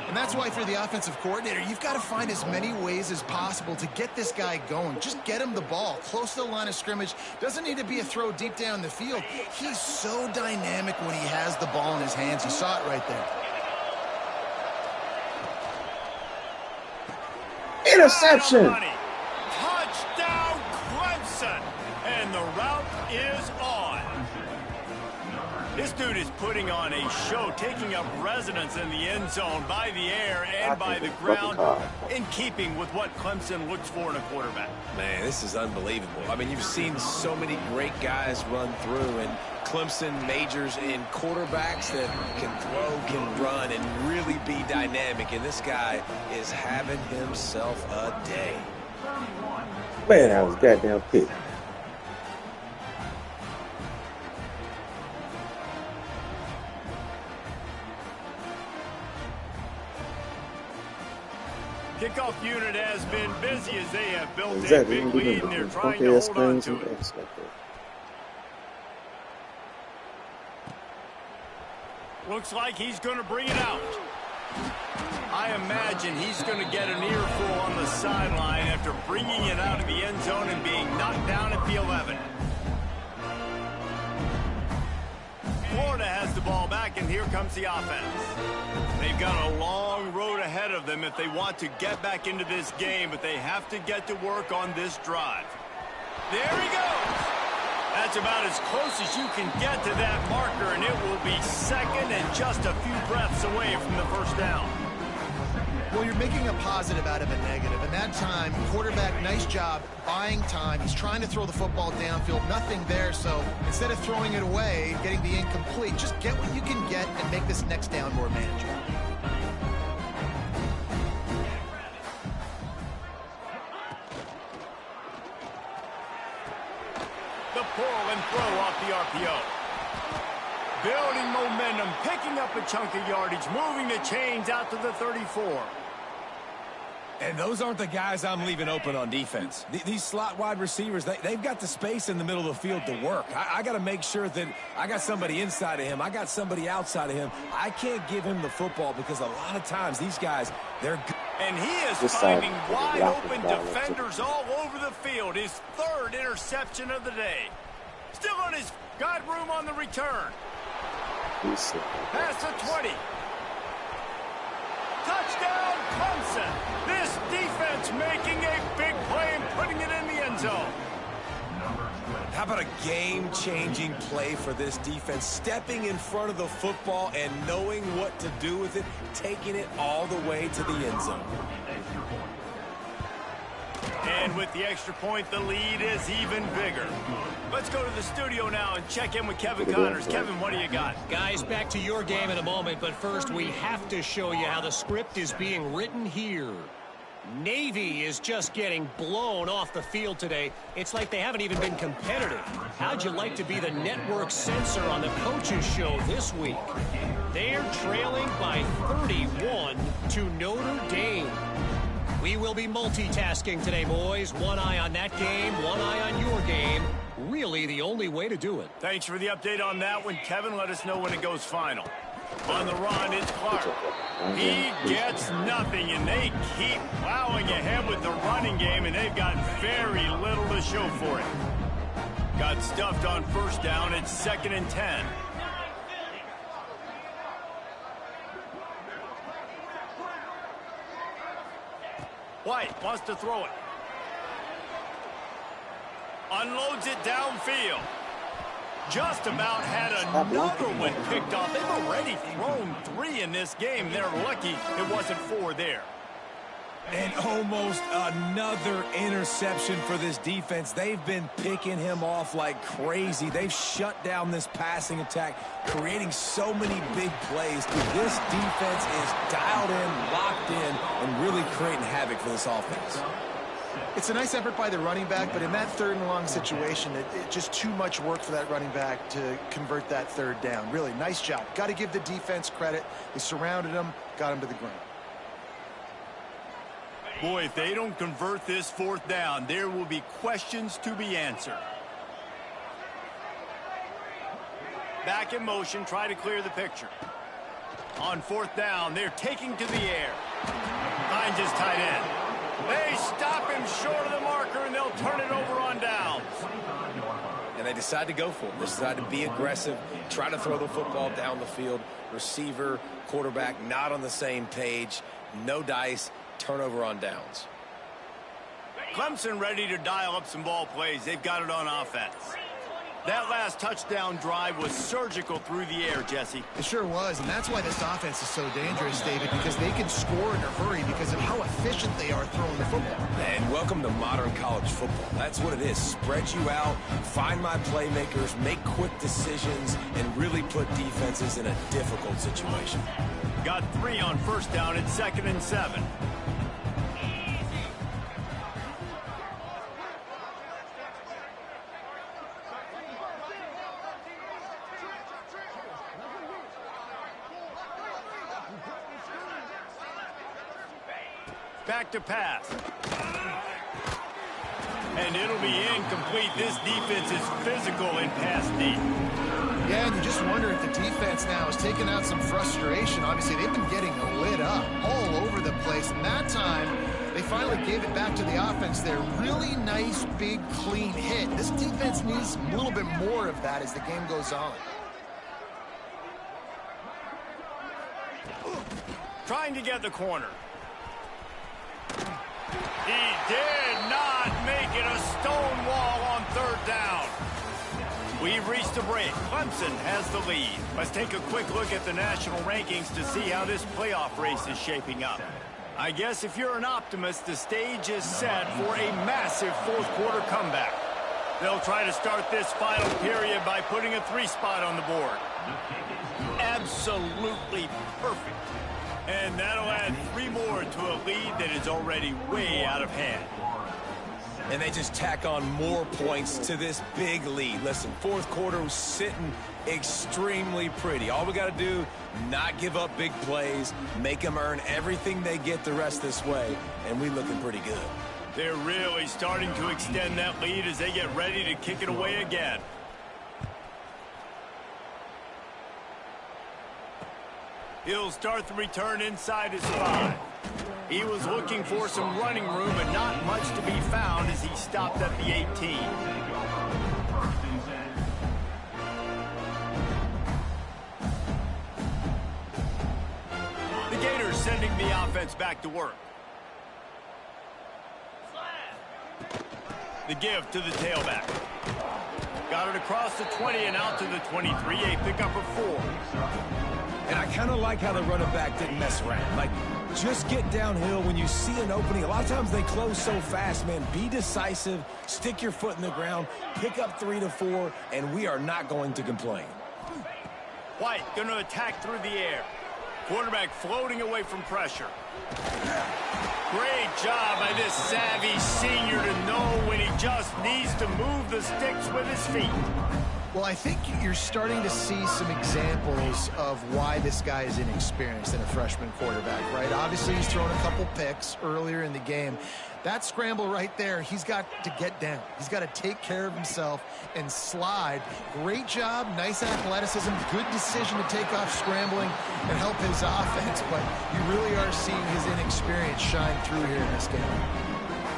And that's why for the offensive coordinator, you've got to find as many ways as possible to get this guy going. Just get him the ball close to the line of scrimmage. Doesn't need to be a throw deep down the field. He's so dynamic when he has the ball in his hands. You saw it right there. Interception. Touchdown, Clemson. And the route is on. This dude is putting on a show, taking up residence in the end zone by the air and by the ground, in keeping with what Clemson looks for in a quarterback. Man, this is unbelievable. I mean, you've seen so many great guys run through, and Clemson majors in quarterbacks that can throw, can run, and really be dynamic. And this guy is having himself a day. Man, that was goddamn pick. kickoff unit has been busy as they have built Exactly. a big lead and they're trying to Funky-ass hold on things to and it. X like that. Looks like he's going to bring it out. I imagine he's going to get an earful on the sideline after bringing it out of the end zone and being knocked down at the 11. Florida has the ball back, and here comes the offense. They've got a long road ahead of them if they want to get back into this game, but they have to get to work on this drive. There he goes. That's about as close as you can get to that marker, and it will be second and just a few breaths away from the first down. Well, you're making a positive out of a negative. And that time, quarterback, nice job buying time. He's trying to throw the football downfield. Nothing there. So instead of throwing it away, getting the incomplete, just get what you can get and make this next down more manageable. The pull and throw off the RPO. Building momentum, picking up a chunk of yardage, moving the chains out to the 34. And those aren't the guys I'm leaving open on defense. These slot wide receivers, they've got the space in the middle of the field to work. I got to make sure that I got somebody inside of him. I got somebody outside of him. I can't give him the football because a lot of times these guys, they're good. And he is finding wide open defenders all over the field. His third interception of the day. Still on his, got room on the return. Past the 20. Touchdown, Clemson. This defense making a big play and putting it in the end zone. How about a game-changing play for this defense? Stepping in front of the football and knowing what to do with it, taking it all the way to the end zone. And with the extra point, the lead is even bigger. Let's go to the studio now and check in with Kevin Connors. Kevin, what do you got? Guys, back to your game in a moment, but first we have to show you how the script is being written here. Navy is just getting blown off the field today. It's like they haven't even been competitive. How'd you like to be the network censor on the coaches show this week? They're trailing by 31 to Notre Dame. We will be multitasking today, boys. One eye on that game, one eye on your game. Really the only way to do it. Thanks for the update on that one, Kevin. Let us know when it goes final. On the run, it's Clark. He gets nothing, and they keep plowing ahead with the running game, and they've got very little to show for it. Got stuffed on first down. It's 2nd and 10. White wants to throw it. Unloads it downfield. Just about had another one picked off. They've already thrown 3 in this game. They're lucky it wasn't 4 there. And almost another interception for this defense. They've been picking him off like crazy. They've shut down this passing attack, creating so many big plays. This defense is dialed in, locked in, and really creating havoc for this offense. It's a nice effort by the running back, but in that 3rd and long situation, it's just too much work for that running back to convert that 3rd down. Really, nice job. Got to give the defense credit. They surrounded him, got him to the ground. Boy, if they don't convert this 4th down, there will be questions to be answered. Back in motion, try to clear the picture. On 4th down, they're taking to the air. Finds his tight end. They stop him short of the marker, and they'll turn it over on downs. And they decide to go for it. They decide to be aggressive, try to throw the football down the field. Receiver, quarterback, not on the same page. No dice. Turnover on downs. Clemson ready to dial up some ball plays. They've got it on offense. That last touchdown drive was surgical through the air, Jesse. It sure was, and that's why this offense is so dangerous, David, because they can score in a hurry because of how efficient they are throwing the football. And welcome to modern college football. That's what it is. Spread you out, find my playmakers, make quick decisions, and really put defenses in a difficult situation. Got 3 on first down. It's 2nd and 7. Back to pass. And it'll be incomplete. This defense is physical in pass deep. Yeah, and you just wonder if the defense now is taking out some frustration. Obviously, they've been getting lit up all over the place. And that time, they finally gave it back to the offense there. Really nice, big, clean hit. This defense needs a little bit more of that as the game goes on. Trying to get the corner. He did not make it a stone wall on third down. We've reached a break. Clemson has the lead. Let's take a quick look at the national rankings to see how this playoff race is shaping up. I guess if you're an optimist, the stage is set for a massive fourth-quarter comeback. They'll try to start this final period by putting a 3 spot on the board. Absolutely perfect. And that'll add 3 more to a lead that is already way out of hand. And they just tack on more points to this big lead. Listen, fourth quarter was sitting extremely pretty. All we got to do, not give up big plays, make them earn everything they get the rest this way, and we looking pretty good. They're really starting to extend that lead as they get ready to kick it away again. He'll start the return inside his 5. He was looking for some running room, but not much to be found as he stopped at the 18. The Gators sending the offense back to work. The give to the tailback. Got it across the 20 and out to the 23, a pickup of 4. And I kind of like how the running back didn't mess around. Like, just get downhill when you see an opening. A lot of times they close so fast, man. Be decisive, stick your foot in the ground, pick up 3 to 4, and we are not going to complain. White going to attack through the air. Quarterback floating away from pressure. Great job by this savvy senior to know when he just needs to move the sticks with his feet. Well, I think you're starting to see some examples of why this guy is inexperienced in a freshman quarterback, right? Obviously, he's thrown a couple picks earlier in the game. That scramble right there, he's got to get down. He's got to take care of himself and slide. Great job, nice athleticism, good decision to take off scrambling and help his offense, but you really are seeing his inexperience shine through here in this game.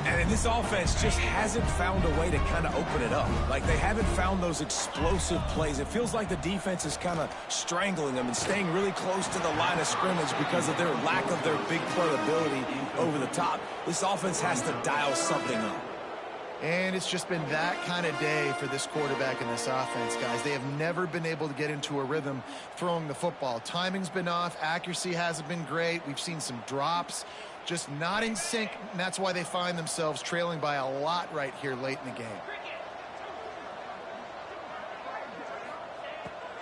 And this offense just hasn't found a way to kind of open it up. Like, they haven't found those explosive plays. It feels like the defense is kind of strangling them and staying really close to the line of scrimmage because of their lack of their big playability over the top. This offense has to dial something up. And it's just been that kind of day for this quarterback and this offense, guys. They have never been able to get into a rhythm throwing the football. Timing's been off. Accuracy hasn't been great. We've seen some drops. Just not in sync, and that's why they find themselves trailing by a lot right here late in the game.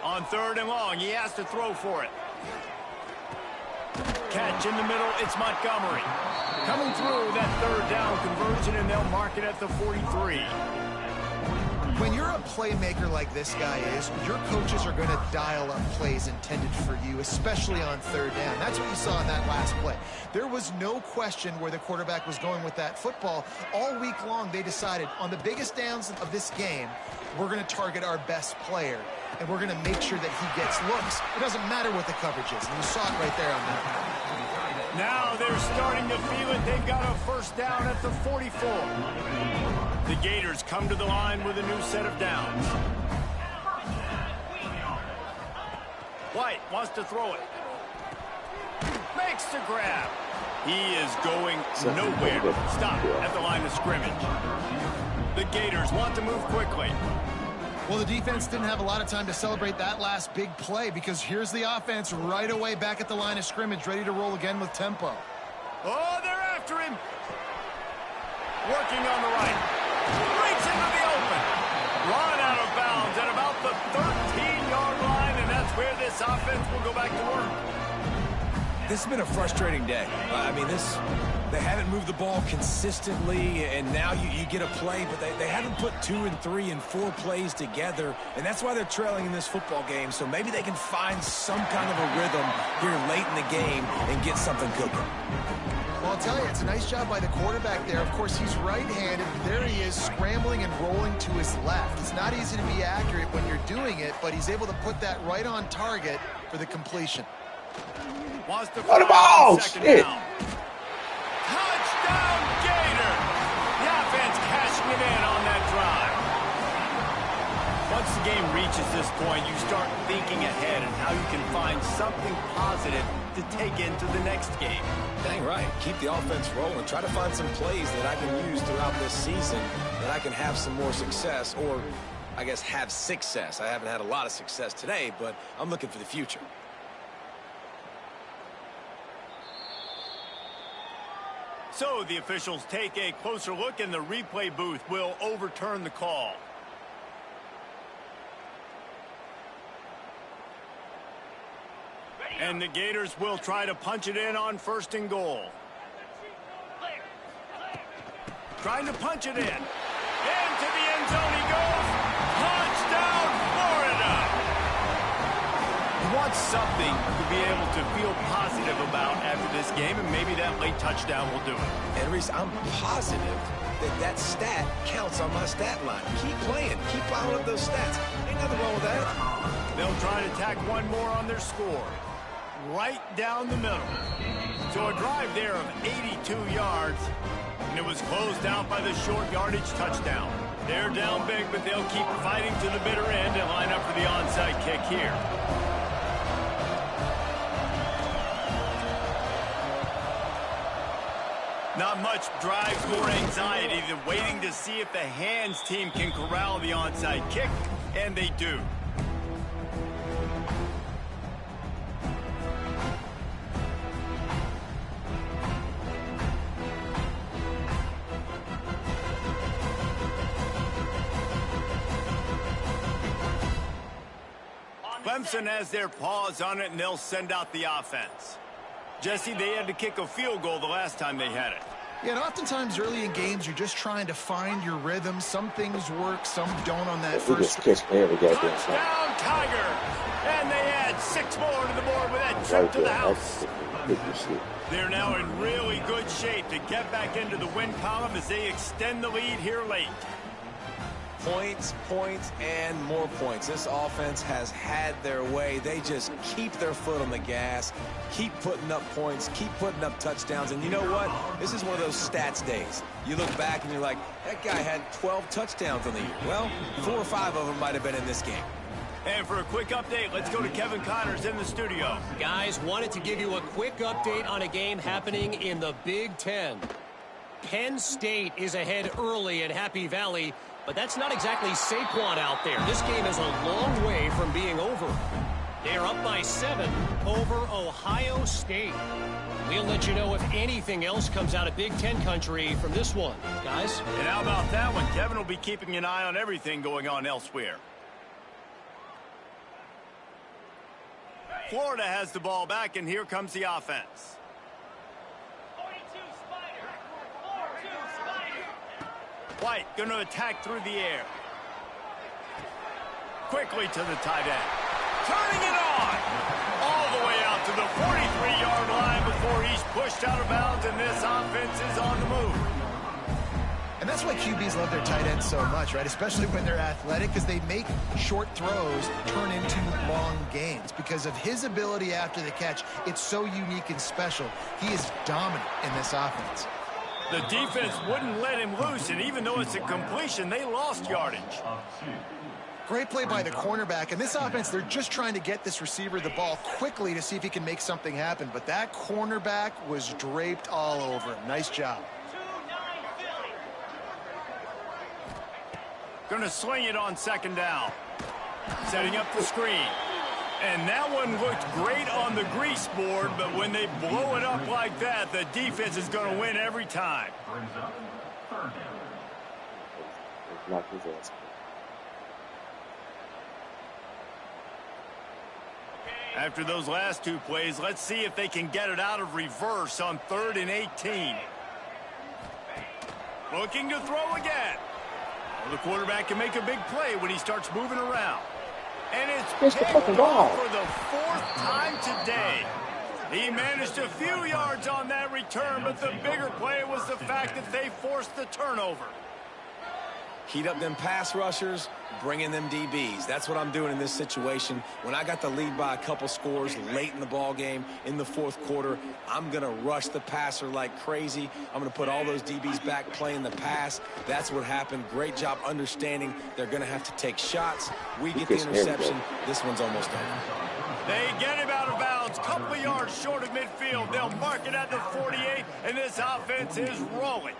On 3rd and long, he has to throw for it. Catch in the middle, it's Montgomery. Coming through that 3rd down conversion, and they'll mark it at the 43. When you're a playmaker like this guy is, your coaches are going to dial up plays intended for you, especially on 3rd down. That's what you saw in that last play. There was no question where the quarterback was going with that football. All week long, they decided on the biggest downs of this game, we're going to target our best player, and we're going to make sure that he gets looks. It doesn't matter what the coverage is, and you saw it right there on that. Now they're starting to feel it. They've got a 1st down at the 44. The Gators come to the line with a new set of downs. White wants to throw it. Makes the grab. He is going nowhere. Stop at the line of scrimmage. The Gators want to move quickly. Well, the defense didn't have a lot of time to celebrate that last big play because here's the offense right away back at the line of scrimmage, ready to roll again with tempo. Oh, they're after him. Working on the right. Breaks into the open. Run out of bounds at about the 13-yard line, and that's where this offense will go back to work. This has been a frustrating day. I mean, they haven't moved the ball consistently, and now you get a play, but they haven't put 2 and 3 and 4 plays together, and that's why they're trailing in this football game. So maybe they can find some kind of a rhythm here late in the game and get something cooking. Well, I'll tell you, it's a nice job by the quarterback there. Of course, he's right-handed. There he is, scrambling and rolling to his left. It's not easy to be accurate when you're doing it, but he's able to put that right on target for the completion. Wants to Oh, the ball! Shit! Touchdown, Gator! The offense cashing it in on that drive. Once the game reaches this point, you start thinking ahead and how you can find something positive to take into the next game. Dang right. Keep the offense rolling. Try to find some plays that I can use throughout this season that I can have some more success, or I guess have success. I haven't had a lot of success today, but I'm looking for the future. So the officials take a closer look, and the replay booth will overturn the call. And the Gators will try to punch it in on 1st and goal. Trying to punch it in. Into the end zone he goes. Touchdown, Florida! He wants something to be able to feel positive about after this game, and maybe that late touchdown will do it. And Reese, I'm positive that stat counts on my stat line. Keep playing. Keep piling up those stats. Ain't nothing wrong with that. They'll try to tack one more on their score. Right down the middle. So a drive there of 82 yards, and it was closed out by the short yardage touchdown. They're down big, but they'll keep fighting to the bitter end and line up for the onside kick here. Not much drives more anxiety than waiting to see if the hands team can corral the onside kick, and they do. Clemson has their paws on it, and they'll send out the offense. Jesse, they had to kick a field goal the last time they had it. Yeah, and oftentimes early in games, you're just trying to find your rhythm. Some things work, some don't on that first. Touchdown, Tiger! And they add 6 more to the board with that trip to the house. They're now in really good shape to get back into the win column as they extend the lead here late. Points, points, and more points. This offense has had their way. They just keep their foot on the gas, keep putting up points, keep putting up touchdowns. And you know what? This is one of those stats days. You look back and you're like, that guy had 12 touchdowns on the year. Well, 4 or 5 of them might have been in this game. And for a quick update, let's go to Kevin Connors in the studio. Guys, wanted to give you a quick update on a game happening in the Big Ten. Penn State is ahead early at Happy Valley, but that's not exactly Saquon out there. This game is a long way from being over. They're up by 7 over Ohio State. We'll let you know if anything else comes out of Big Ten country from this one, guys. And how about that one? Kevin will be keeping an eye on everything going on elsewhere. Florida has the ball back, and here comes the offense. White going to attack through the air. Quickly to the tight end. Turning it on. All the way out to the 43-yard line before he's pushed out of bounds, and this offense is on the move. And that's why QBs love their tight ends so much, right? Especially when they're athletic, because they make short throws turn into long gains. Because of his ability after the catch, it's so unique and special. He is dominant in this offense. The defense wouldn't let him loose, and even though it's a completion, they lost yardage. Great play by the cornerback. In this offense, they're just trying to get this receiver the ball quickly to see if he can make something happen. But that cornerback was draped all over him. Nice job. Going to sling it on 2nd down. Setting up the screen. And that one looked great on the grease board, but when they blow it up like that, the defense is going to win every time. After those last 2 plays, let's see if they can get it out of reverse on 3rd and 18. Looking to throw again. Well, the quarterback can make a big play when he starts moving around. And it's picked off for the 4th time today. He managed a few yards on that return, but the bigger play was the fact that they forced the turnover. Heat up them pass rushers, bring in them DBs. That's what I'm doing in this situation. When I got the lead by a couple scores late in the ball game, in the fourth quarter, I'm going to rush the passer like crazy. I'm going to put all those DBs back playing the pass. That's what happened. Great job understanding they're going to have to take shots. We get the interception. This one's almost over. They get him out of bounds, couple of yards short of midfield. They'll mark it at the 48, and this offense is rolling.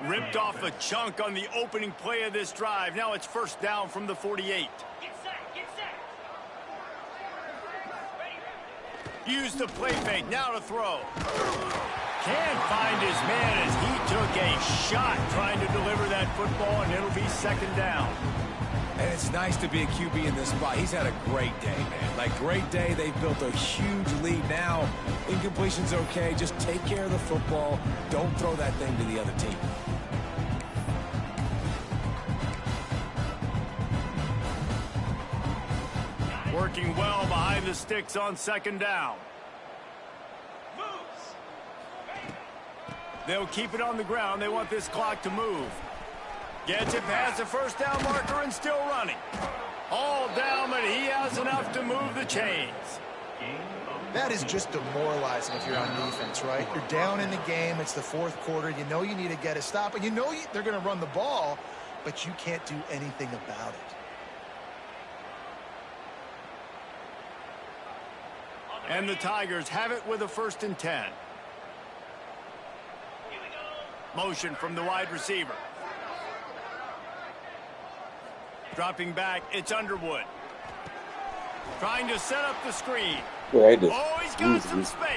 Ripped off a chunk on the opening play of this drive. Now it's first down from the 48. Use the play fake, now to throw. Can't find his man as he took a shot trying to deliver that football, and it'll be second down. And it's nice to be a QB in this spot. He's had a great day, man. Like, great day. They've built a huge lead now. Incompletion's okay. Just take care of the football. Don't throw that thing to the other team. Working well behind the sticks on second down. They'll keep it on the ground. They want this clock to move. Gets it past the first down marker and still running. All down, but he has enough to move the chains. That is just demoralizing if you're on defense, right? You're down in the game. It's the fourth quarter. You know you need to get a stop, and you know they're going to run the ball, but you can't do anything about it. And the Tigers have it with a 1st and 10. Motion from the wide receiver. Dropping back, it's Underwood. Trying to set up the screen. Oh, he's got some space.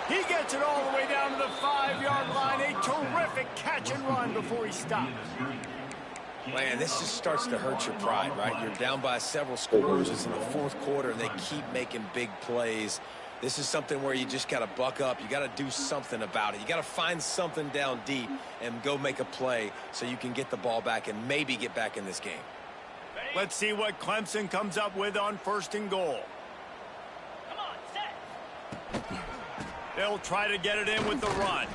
He gets it all the way down to the 5-yard line. A terrific catch and run before he stops. Man, this just starts to hurt your pride, right? You're down by several scores. It's in the fourth quarter, and they keep making big plays. This is something where you just got to buck up. You got to do something about it. You got to find something down deep and go make a play so you can get the ball back and maybe get back in this game. Let's see what Clemson comes up with on 1st and goal. They'll try to get it in with the run.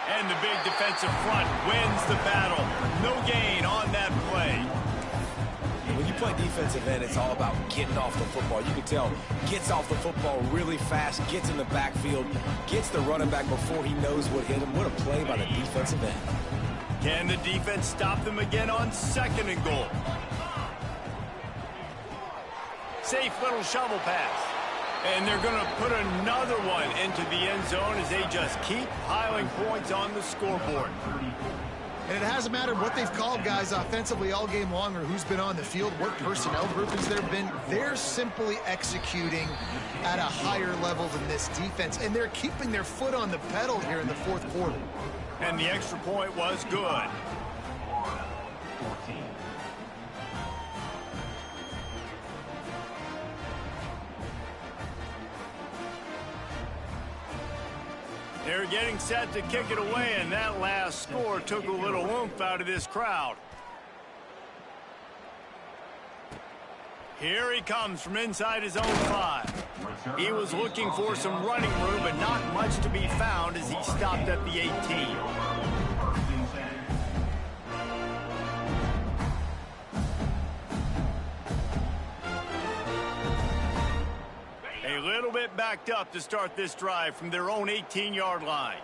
And the big defensive front wins the battle. No gain on that play. When you play defensive end, it's all about getting off the football. You can tell, gets off the football really fast, gets in the backfield, gets the running back before he knows what hit him. What a play by the defensive end. Can the defense stop them again on 2nd and goal? Safe little shovel pass. And they're going to put another one into the end zone as they just keep piling points on the scoreboard. And it hasn't mattered what they've called guys offensively all game long or who's been on the field, what personnel groupings there have been. They're simply executing at a higher level than this defense, and they're keeping their foot on the pedal here in the fourth quarter. And the extra point was good. They're getting set to kick it away, and that last score took a little oomph out of this crowd. Here he comes from inside his own 5. He was looking for some running room, but not much to be found as he stopped at the 18. A little bit backed up to start this drive from their own 18-yard line.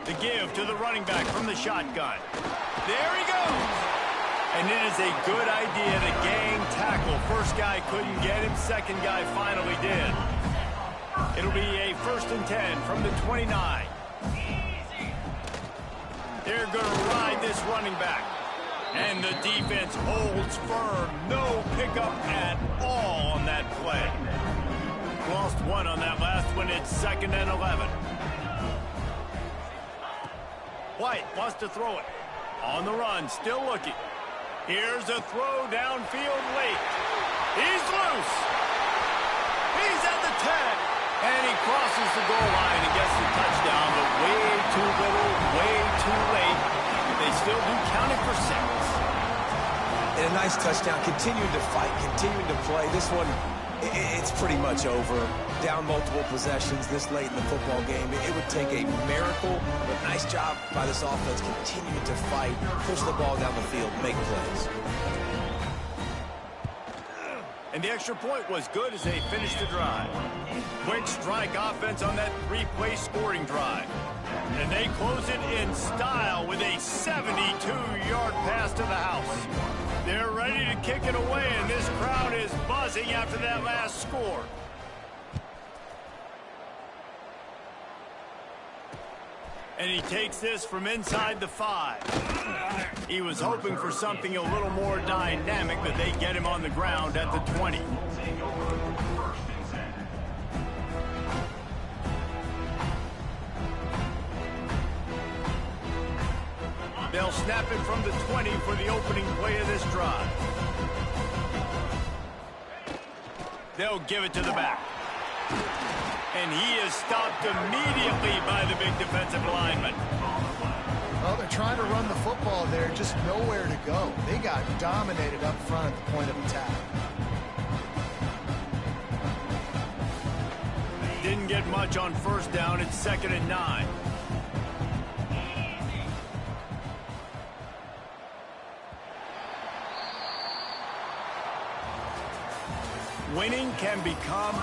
The give to the running back from the shotgun. There he goes. And it is a good idea to gang tackle. First guy couldn't get him. Second guy finally did. It'll be a 1st and 10 from the 29. They're going to ride this running back. And the defense holds firm. No pickup at all on that play. Lost one on that last one. It's 2nd and 11. White wants to throw it. On the run, still looking. Here's a throw downfield late. He's loose. He's at the 10. And he crosses the goal line and gets the touchdown, but way too little, way too late. They still do count it for 6. And a nice touchdown, continuing to fight, continuing to play. This one, it's pretty much over. Down multiple possessions this late in the football game. It would take a miracle, but nice job by this offense continuing to fight, push the ball down the field, make plays. And the extra point was good as they finished the drive. Quick strike offense on that three-play scoring drive. And they close it in style with a 72-yard pass to the house. They're ready to kick it away, and this crowd is buzzing after that last score. And he takes this from inside the 5. He was hoping for something a little more dynamic, but they get him on the ground at the 20. They'll snap it from the 20 for the opening play of this drive. They'll give it to the back. And he is stopped immediately by the big defensive lineman. Well, they're trying to run the football there, just nowhere to go. They got dominated up front at the point of attack. Didn't get much on first down. It's 2nd and 9. Winning can become